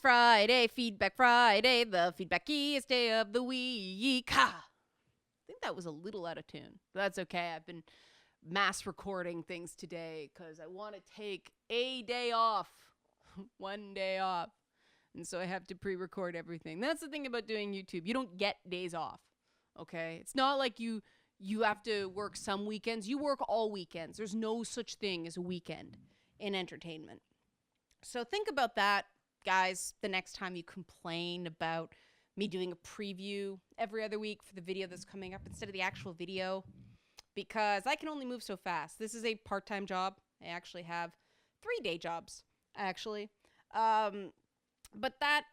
Friday, Feedback Friday, the feedbackiest day of the week. Ha! I think that was a little out of tune, but that's okay. I've been mass recording things today because I want to take a day off, one day off. And so I have to pre-record everything. That's the thing about doing YouTube. You don't get days off, okay? It's not like you have to work some weekends. You work all weekends. There's no such thing as a weekend in entertainment. So think about that, guys, the next time you complain about me doing a preview every other week for the video that's coming up instead of the actual video. Because I can only move so fast. This is a part-time job. I actually have 3 day jobs, actually. But that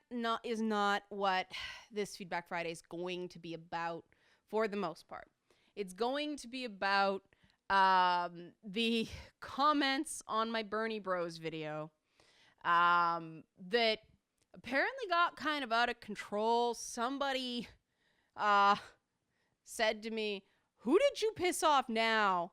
is not what this Feedback Friday is going to be about for the most part. It's going to be about the comments on my Bernie Bros video that apparently got kind of out of control. Somebody said to me, "Who did you piss off now?"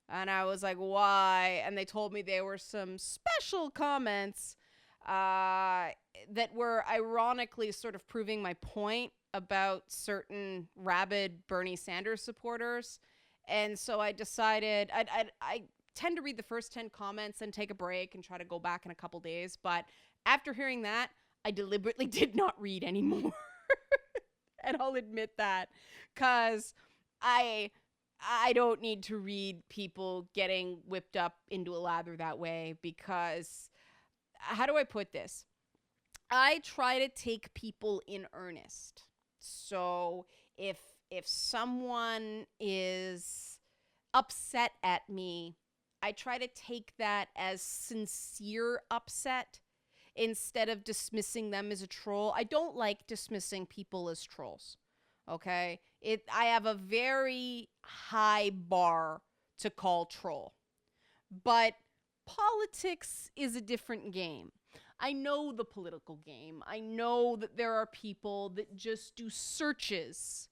And I was like, "Why?" And they told me there were some special comments that were ironically sort of proving my point about certain rabid Bernie Sanders supporters. And so I decided, I tend to read the first 10 comments and take a break and try to go back in a couple days. But after hearing that, I deliberately did not read anymore. And I'll admit that, because I don't need to read people getting whipped up into a lather that way, because how do I put this? I try to take people in earnest. So if someone is upset at me, I try to take that as sincere upset instead of dismissing them as a troll. I don't like dismissing people as trolls. Okay? I have a very high bar to call troll. But politics is a different game. I know the political game. I know that there are people that just do searches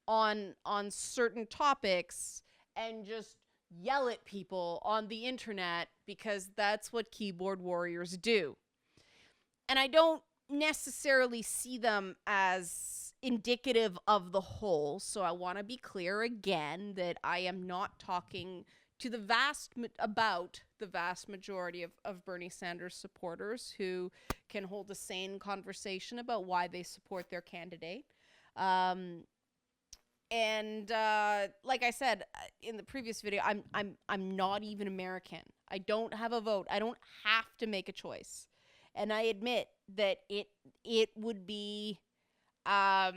on certain topics and just yell at people on the internet, because that's what keyboard warriors do. And I don't necessarily see them as indicative of the whole. So I want to be clear again that I am not talking to the vast majority of Bernie Sanders supporters who can hold a sane conversation about why they support their candidate. Like I said in the previous video, I'm not even American. I don't have a vote. I don't have to make a choice. And I admit that it would be a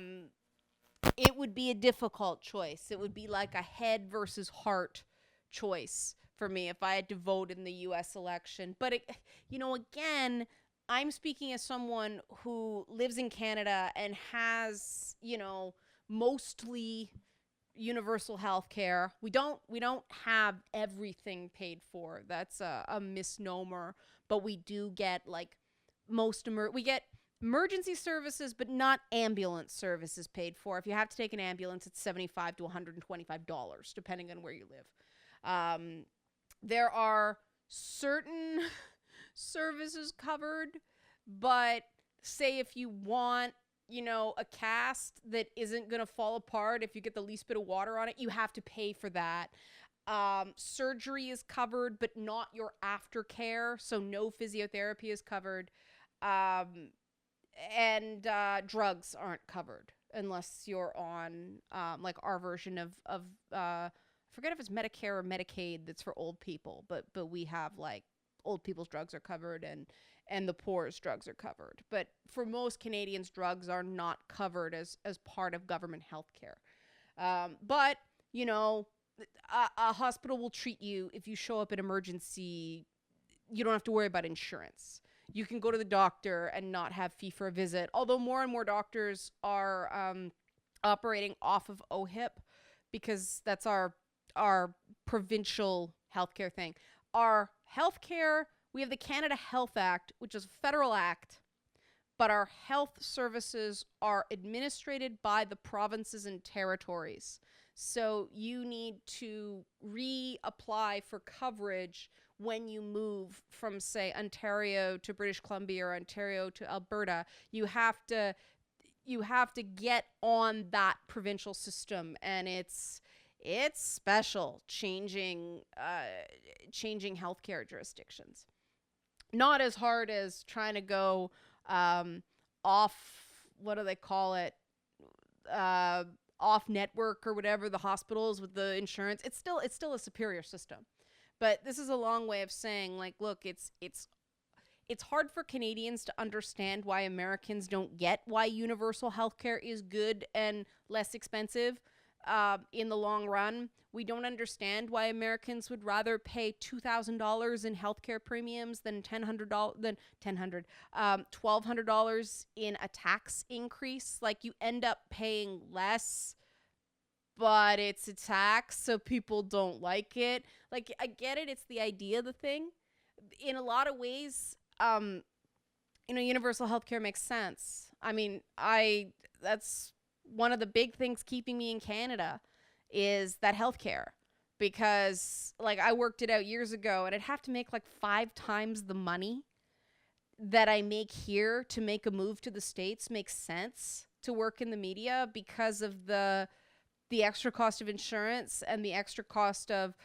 difficult choice. It would be like a head versus heart choice for me if I had to vote in the U.S. election. But, again, I'm speaking as someone who lives in Canada and has, mostly universal health care. We don't have everything paid for. That's a misnomer. But we do get, we get emergency services, but not ambulance services paid for. If you have to take an ambulance, it's $75 to $125, depending on where you live. There are certain services covered, but say if you want, a cast that isn't going to fall apart if you get the least bit of water on it, you have to pay for that. Surgery is covered, but not your aftercare, so no physiotherapy is covered. And drugs aren't covered unless you're on our version of I forget if it's Medicare or Medicaid that's for old people, but we have old people's drugs are covered and the poor's drugs are covered. But for most Canadians, drugs are not covered as part of government health care. But a hospital will treat you if you show up in emergency. You don't have to worry about insurance. You can go to the doctor and not have fee for a visit, although more and more doctors are operating off of OHIP, because that's our provincial healthcare thing. Our healthcare, we have the Canada Health Act, which is a federal act, but our health services are administered by the provinces and territories. So you need to reapply for coverage when you move from, say, Ontario to British Columbia or Ontario to Alberta. You have to get on that provincial system, and it's special, changing healthcare jurisdictions. Not as hard as trying to go off, what do they call it, off network or whatever, the hospitals with the insurance. It's still a superior system. But this is a long way of saying, like, look, it's hard for Canadians to understand why Americans don't get why universal healthcare is good and less expensive in the long run. We don't understand why Americans would rather pay $2,000 in healthcare premiums than $1,200 in a tax increase. Like, you end up paying less, but it's a tax, so people don't like it. Like, I get it. It's the idea of the thing. In a lot of ways, universal healthcare makes sense. I mean, that's one of the big things keeping me in Canada is that healthcare, because, like, I worked it out years ago, and I'd have to make like 5 times the money that I make here to make a move to the States make sense to work in the media, because of the extra cost of insurance and the extra cost of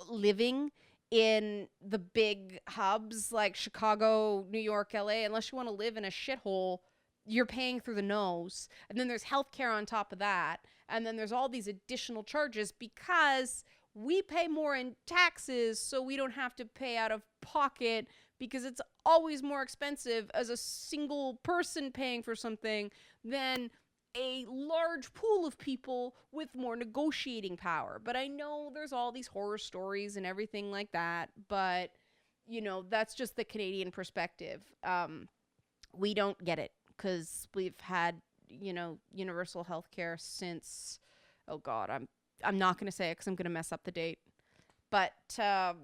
living in the big hubs like Chicago, New York, LA. Unless you want to live in a shithole, you're paying through the nose. And then there's healthcare on top of that. And then there's all these additional charges because we pay more in taxes, so we don't have to pay out of pocket, because it's always more expensive as a single person paying for something than a large pool of people with more negotiating power. But I know there's all these horror stories and everything like that, but that's just the Canadian perspective. We don't get it because we've had universal healthcare since, oh god, I'm not going to say it because I'm going to mess up the date, but so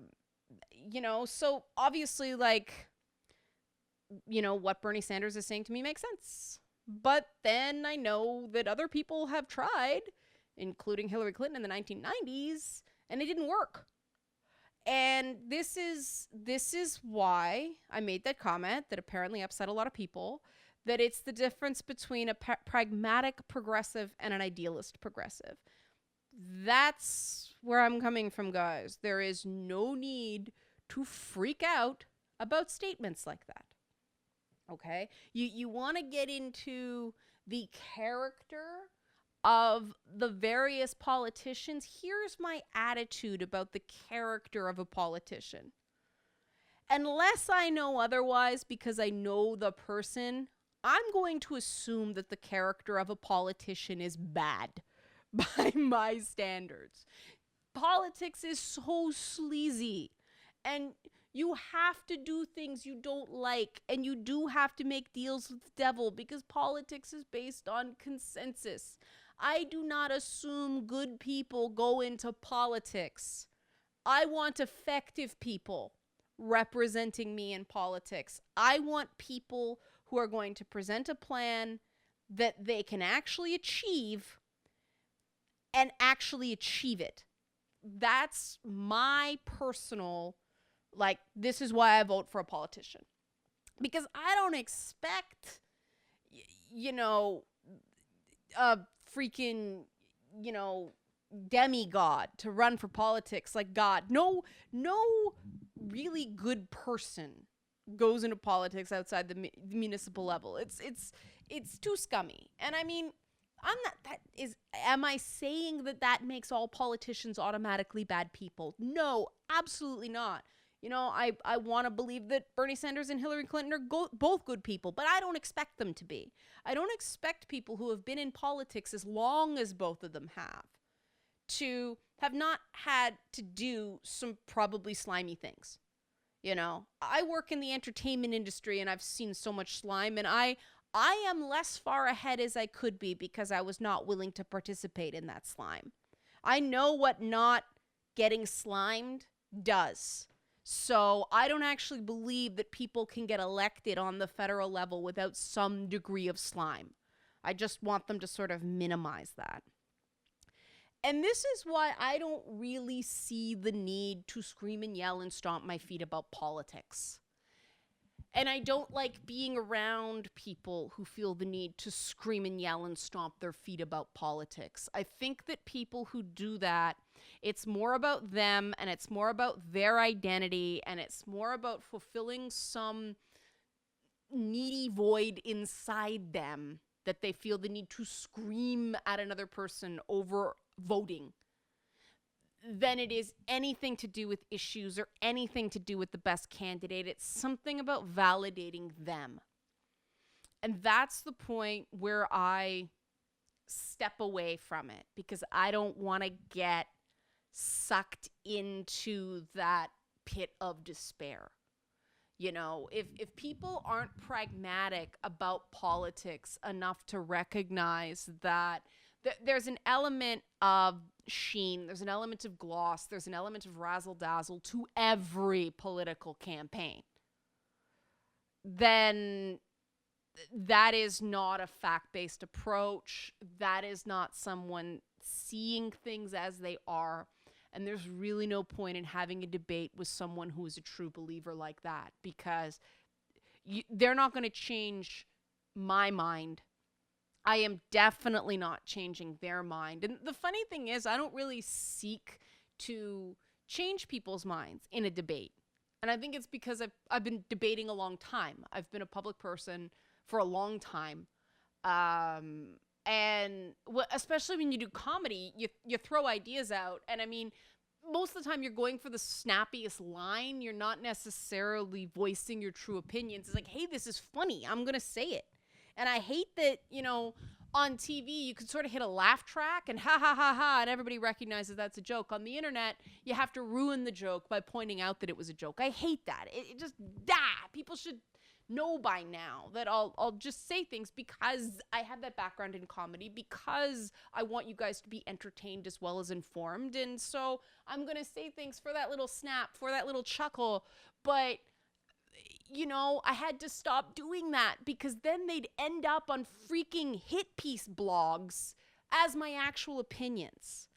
obviously, like, what Bernie Sanders is saying to me makes sense. But then I know that other people have tried, including Hillary Clinton in the 1990s, and it didn't work. And this is why I made that comment that apparently upset a lot of people, that it's the difference between a pragmatic progressive and an idealist progressive. That's where I'm coming from, guys. There is no need to freak out about statements like that. Okay? You want to get into the character of the various politicians. Here's my attitude about the character of a politician. Unless I know otherwise, because I know the person, I'm going to assume that the character of a politician is bad by my standards. Politics is so sleazy, and you have to do things you don't like, and you do have to make deals with the devil, because politics is based on consensus. I do not assume good people go into politics. I want effective people representing me in politics. I want people who are going to present a plan that they can actually achieve and actually achieve it. That's my personal, like, this is why I vote for a politician. Because I don't expect, a freaking, demigod to run for politics like God. No really good person goes into politics outside the municipal level. It's too scummy. And I mean, am I saying that makes all politicians automatically bad people? No, absolutely not. I want to believe that Bernie Sanders and Hillary Clinton are both good people, but I don't expect them to be. I don't expect people who have been in politics as long as both of them to have not had to do some probably slimy things. I work in the entertainment industry, and I've seen so much slime, and I am less far ahead as I could be because I was not willing to participate in that slime. I know what not getting slimed does. So I don't actually believe that people can get elected on the federal level without some degree of slime. I just want them to sort of minimize that. And this is why I don't really see the need to scream and yell and stomp my feet about politics. And I don't like being around people who feel the need to scream and yell and stomp their feet about politics. I think that people who do that, it's more about them and it's more about their identity and it's more about fulfilling some needy void inside them that they feel the need to scream at another person over voting than it is anything to do with issues or anything to do with the best candidate. It's something about validating them. And that's the point where I step away from it because I don't want to get sucked into that pit of despair. You know, if people aren't pragmatic about politics enough to recognize that there's an element of sheen, there's an element of gloss, there's an element of razzle-dazzle to every political campaign, then that is not a fact-based approach. That is not someone seeing things as they are. And there's really no point in having a debate with someone who is a true believer like that because they're not going to change my mind. I am definitely not changing their mind. And the funny thing is, I don't really seek to change people's minds in a debate. And I think it's because I've been debating a long time. I've been a public person for a long time. And especially when you do comedy, you throw ideas out. And I mean, most of the time you're going for the snappiest line. You're not necessarily voicing your true opinions. It's like, hey, this is funny. I'm going to say it. And I hate that, you know, on TV, you could sort of hit a laugh track and ha, ha, ha, ha, and everybody recognizes that's a joke. On the internet, you have to ruin the joke by pointing out that it was a joke. I hate that. It just, people should know by now that I'll just say things because I have that background in comedy, because I want you guys to be entertained as well as informed. And so I'm going to say things for that little snap, for that little chuckle. But you know, I had to stop doing that because then they'd end up on freaking hit piece blogs as my actual opinions.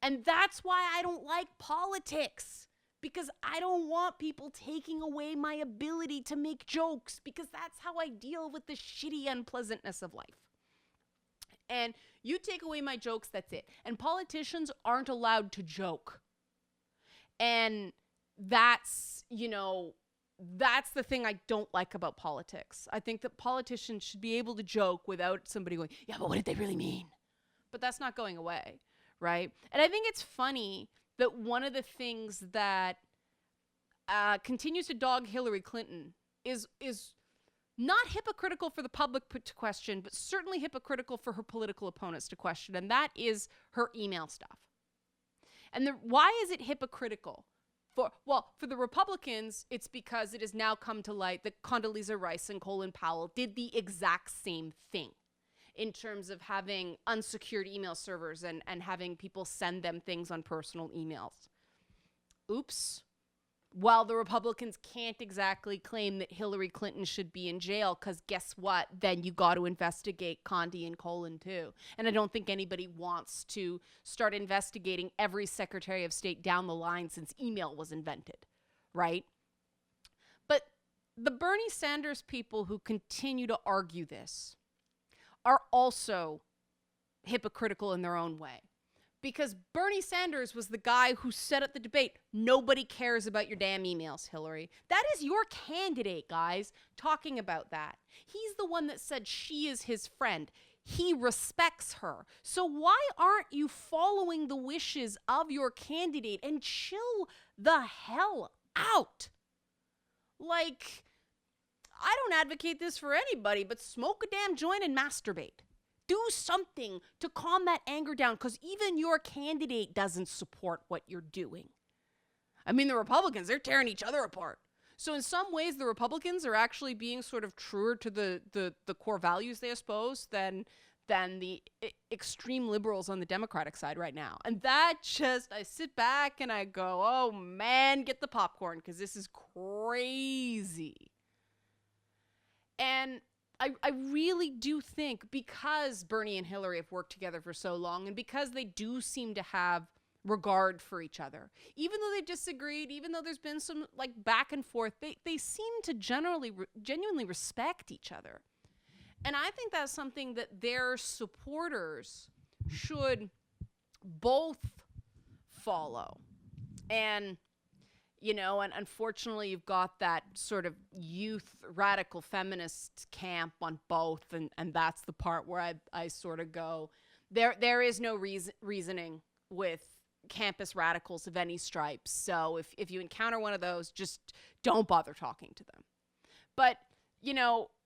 And that's why I don't like politics, because I don't want people taking away my ability to make jokes, because that's how I deal with the shitty unpleasantness of life. And you take away my jokes, that's it. And politicians aren't allowed to joke. And that's, you know, that's the thing I don't like about politics. I think that politicians should be able to joke without somebody going, yeah, but what did they really mean? But that's not going away, right? And I think it's funny that one of the things that continues to dog Hillary Clinton is not hypocritical for the public to question, but certainly hypocritical for her political opponents to question, and that is her email stuff. And why is it hypocritical? For the Republicans, it's because it has now come to light that Condoleezza Rice and Colin Powell did the exact same thing in terms of having unsecured email servers and having people send them things on personal emails. Oops. While the Republicans can't exactly claim that Hillary Clinton should be in jail, because guess what? Then you got to investigate Condi and Colin too. And I don't think anybody wants to start investigating every Secretary of State down the line since email was invented, right? But the Bernie Sanders people who continue to argue this are also hypocritical in their own way. Because Bernie Sanders was the guy who said at the debate, nobody cares about your damn emails, Hillary. That is your candidate, guys, talking about that. He's the one that said she is his friend. He respects her. So why aren't you following the wishes of your candidate and chill the hell out? Like, I don't advocate this for anybody, but smoke a damn joint and masturbate. Do something to calm that anger down, because even your candidate doesn't support what you're doing. I mean, the Republicans, they're tearing each other apart. So in some ways, the Republicans are actually being sort of truer to the core values they espouse than the extreme liberals on the Democratic side right now. And that just, I sit back and I go, oh man, get the popcorn, because this is crazy. And I really do think, because Bernie and Hillary have worked together for so long, and because they do seem to have regard for each other, even though they disagreed, even though there's been some like back and forth, they seem to genuinely respect each other. And I think that's something that their supporters should both follow. And and unfortunately, you've got that sort of youth radical feminist camp on both, and that's the part where I sort of go, there is no reasoning with campus radicals of any stripes. So if you encounter one of those, just don't bother talking to them. But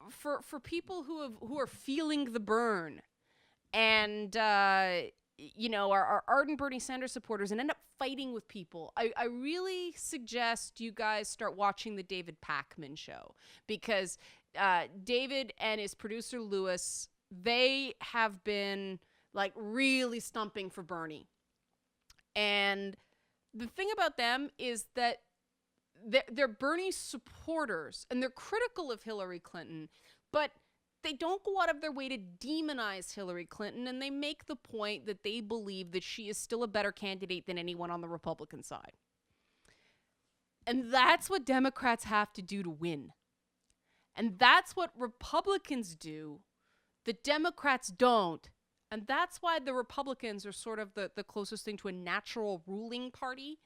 for people who are feeling the burn and are ardent Bernie Sanders supporters and end up fighting with people, I really suggest you guys start watching the David Pakman show, because David and his producer Lewis, they have been like really stumping for Bernie. And the thing about them is that they're Bernie supporters and they're critical of Hillary Clinton, but they don't go out of their way to demonize Hillary Clinton, and they make the point that they believe that she is still a better candidate than anyone on the Republican side. And that's what Democrats have to do to win. And that's what Republicans do that Democrats don't. And that's why the Republicans are sort of the closest thing to a natural ruling party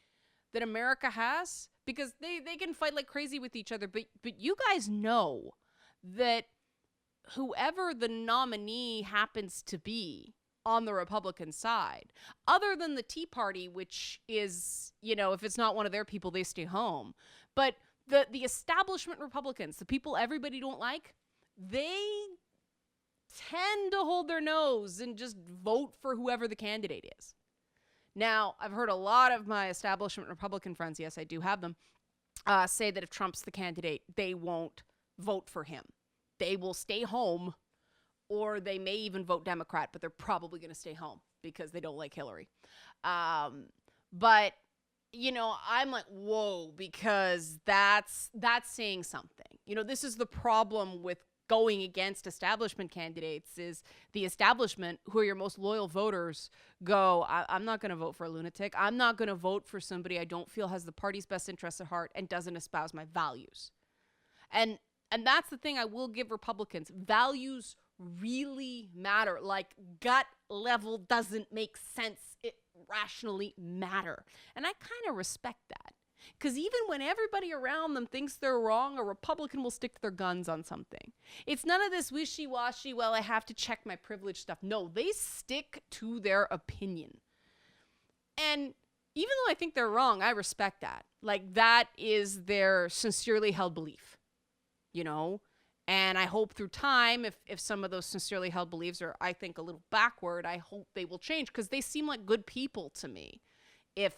that America has, because they can fight like crazy with each other. But you guys know that whoever the nominee happens to be on the Republican side, other than the Tea Party, which is, if it's not one of their people, they stay home. But the establishment Republicans, the people everybody don't like, they tend to hold their nose and just vote for whoever the candidate is. Now, I've heard a lot of my establishment Republican friends, yes, I do have them, say that if Trump's the candidate, they won't vote for him. They will stay home, or they may even vote Democrat, but they're probably going to stay home because they don't like Hillary. But, I'm like, whoa, because that's saying something. This is the problem with going against establishment candidates, is the establishment, who are your most loyal voters, go, I'm not going to vote for a lunatic. I'm not going to vote for somebody I don't feel has the party's best interests at heart and doesn't espouse my values. And that's the thing I will give Republicans. Values really matter. Like, gut level doesn't make sense. It rationally matter. And I kind of respect that. Because even when everybody around them thinks they're wrong, a Republican will stick to their guns on something. It's none of this wishy-washy, well, I have to check my privilege stuff. No, they stick to their opinion. And even though I think they're wrong, I respect that. Like, that is their sincerely held belief. And I hope through time, if some of those sincerely held beliefs are, I think, a little backward, I hope they will change, because they seem like good people to me. If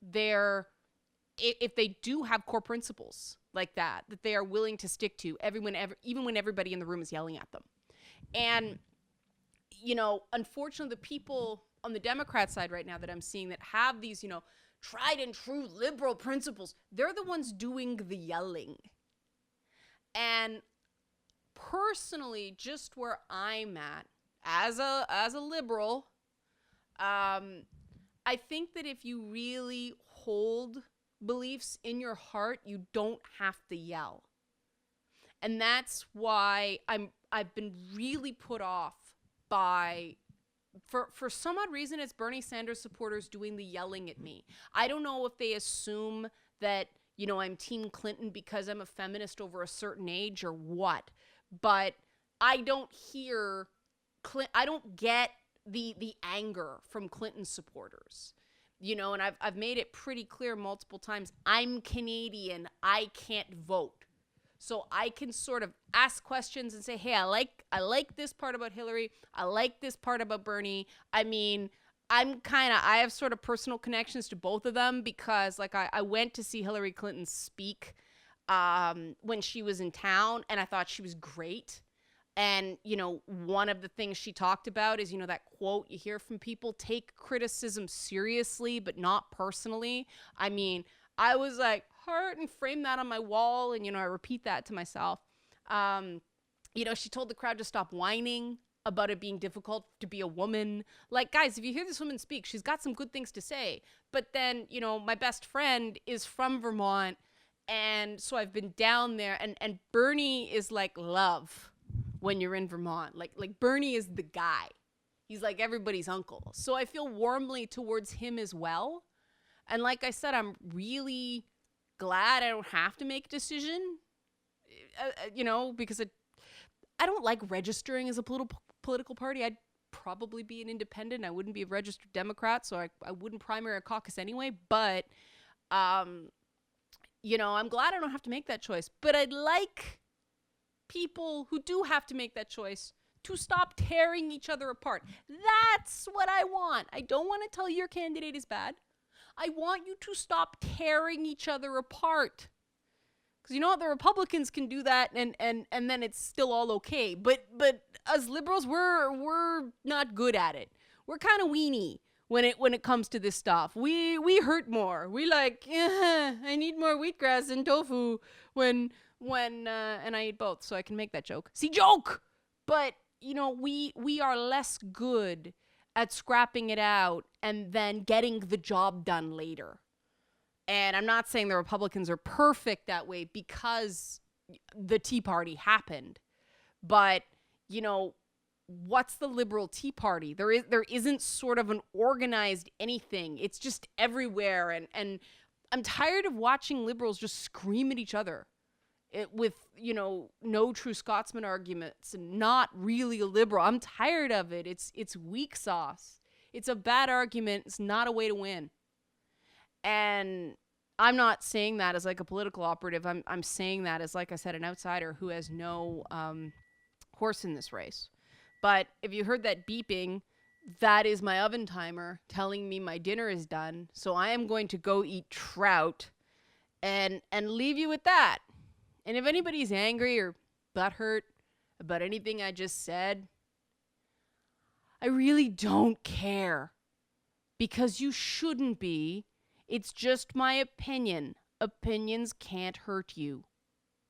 they do have core principles like that they are willing to stick to, even when everybody in the room is yelling at them. And, unfortunately, the people on the Democrat side right now that I'm seeing that have these, tried and true liberal principles, they're the ones doing the yelling. And personally, just where I'm at as a liberal, I think that if you really hold beliefs in your heart, you don't have to yell. And that's why I've been really put off by, for some odd reason, it's Bernie Sanders supporters doing the yelling at me. I don't know if they assume that I'm Team Clinton because I'm a feminist over a certain age or what, but I don't get the anger from Clinton supporters, and I've made it pretty clear multiple times. I'm Canadian. I can't vote. So I can sort of ask questions and say, hey, I like this part about Hillary. I like this part about Bernie. I mean, I have sort of personal connections to both of them, because I went to see Hillary Clinton speak when she was in town, and I thought she was great. And, one of the things she talked about is, that quote you hear from people, take criticism seriously, but not personally. I mean, I was like, heart, and frame that on my wall. And, I repeat that to myself. She told the crowd to stop whining about it being difficult to be a woman. Like, guys, if you hear this woman speak, she's got some good things to say. But then, my best friend is from Vermont, and so I've been down there, and Bernie is like love when you're in Vermont. Like Bernie is the guy. He's like everybody's uncle. So I feel warmly towards him as well. And like I said, I'm really glad I don't have to make a decision, because I don't like registering as a political party. I'd probably be an independent. I wouldn't be a registered Democrat, so I wouldn't primary or caucus anyway. But, I'm glad I don't have to make that choice. But I'd like people who do have to make that choice to stop tearing each other apart. That's what I want. I don't want to tell your candidate is bad. I want you to stop tearing each other apart. Because the Republicans can do that and then it's still all okay. But us liberals, we're not good at it. We're kind of weenie when it comes to this stuff. We hurt more. We I need more wheatgrass and tofu when and I eat both, so I can make that joke. See, joke! But, we are less good at scrapping it out and then getting the job done later. And I'm not saying the Republicans are perfect that way because the Tea Party happened. But, what's the liberal Tea Party? There isn't sort of an organized anything. It's just everywhere. And I'm tired of watching liberals just scream at each other. With, no true Scotsman arguments and not really a liberal. I'm tired of it. It's weak sauce. It's a bad argument. It's not a way to win. And I'm not saying that as like a political operative. I'm saying that as, like I said, an outsider who has no horse in this race. But if you heard that beeping, that is my oven timer telling me my dinner is done. So I am going to go eat trout and leave you with that. And if anybody's angry or butthurt about anything I just said, I really don't care. Because you shouldn't be. It's just my opinion. Opinions can't hurt you.